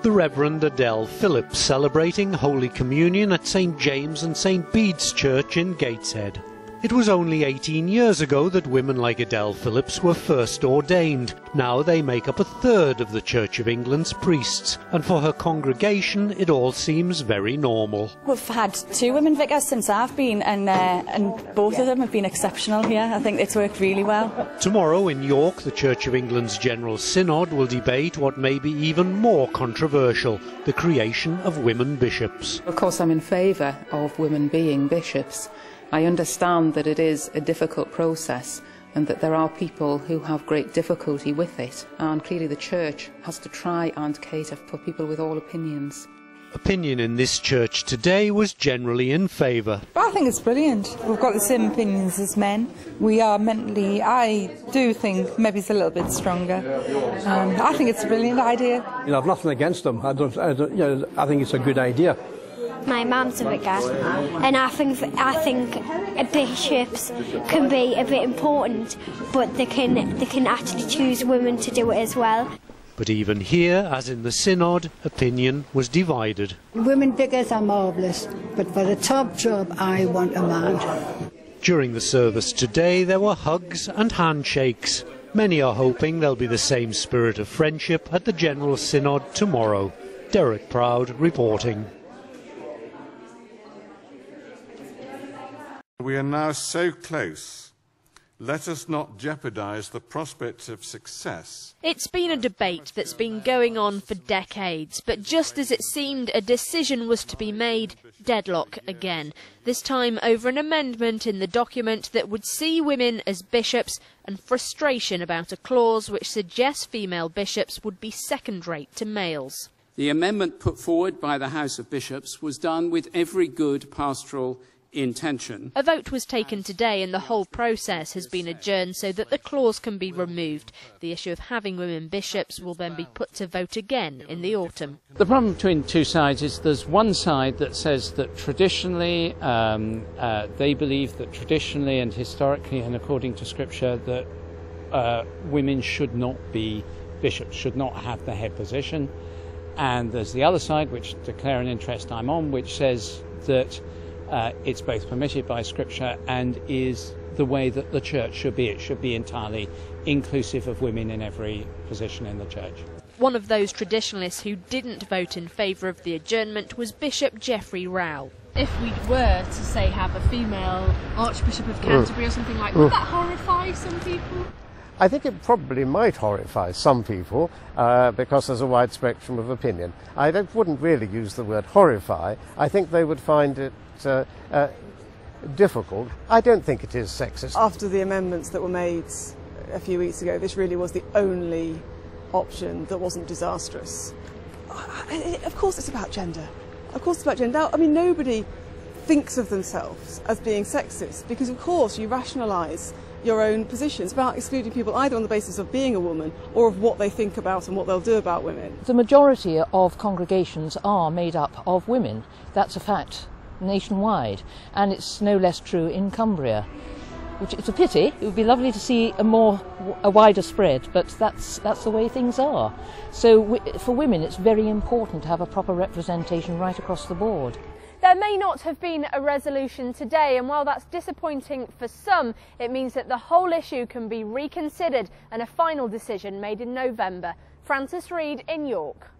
The Reverend Adele Phillips celebrating Holy Communion at St James and St Bede's Church in Gateshead. It was only 18 years ago that women like Adele Phillips were first ordained. Now they make up a third of the Church of England's priests, and for her congregation it all seems very normal. We've had 2 women vicars since I've been, and both of them have been exceptional here. I think it's worked really well. Tomorrow in York, the Church of England's General Synod will debate what may be even more controversial, the creation of women bishops. Of course, I'm in favour of women being bishops. I understand that it is a difficult process and that there are people who have great difficulty with it, and clearly the Church has to try and cater for people with all opinions. Opinion in this church today was generally in favour. I think it's brilliant. We've got the same opinions as men. We are mentally, I do think maybe it's a little bit stronger. I think it's a brilliant idea. I've nothing against them. I think it's a good idea. My mum's a vicar, and I think bishops can be a bit important, but they can actually choose women to do it as well. But even here, as in the Synod, opinion was divided. Women vicars are marvellous, but for the top job I want a man. During the service today there were hugs and handshakes. Many are hoping there'll be the same spirit of friendship at the General Synod tomorrow. Derek Proud reporting. We are now so close. Let us not jeopardise the prospects of success. It's been a debate that's been going on for decades, but just as it seemed a decision was to be made, deadlock again. This time over an amendment in the document that would see women as bishops, and frustration about a clause which suggests female bishops would be second-rate to males. The amendment put forward by the House of Bishops was done with every good pastoral intention. A vote was taken today and the whole process has been adjourned so that the clause can be removed. The issue of having women bishops will then be put to vote again in the autumn. The problem between 2 sides is there's one side that says that traditionally, they believe that traditionally and historically and according to Scripture that women should not be bishops, should not have the head position. And there's the other side, which declare an interest I'm on, which says that it's both permitted by Scripture and is the way that the Church should be. It should be entirely inclusive of women in every position in the Church. One of those traditionalists who didn't vote in favour of the adjournment was Bishop Geoffrey Rowell. If we were to, say, have a female Archbishop of Canterbury or something like that, would that horrify some people? I think it probably might horrify some people because there's a wide spectrum of opinion. I wouldn't really use the word horrify. I think they would find it difficult. I don't think it is sexist. After the amendments that were made a few weeks ago, this really was the only option that wasn't disastrous. Of course it's about gender. Of course it's about gender. Now, I mean, nobody thinks of themselves as being sexist because, of course, you rationalise your own positions about excluding people either on the basis of being a woman or of what they think about and what they'll do about women. The majority of congregations are made up of women. That's a fact nationwide, and it's no less true in Cumbria, which it's a pity. It would be lovely to see a wider spread, but that's the way things are. So for women it's very important to have a proper representation right across the board. There may not have been a resolution today, and while that's disappointing for some, it means that the whole issue can be reconsidered and a final decision made in November. Frances Reid in York.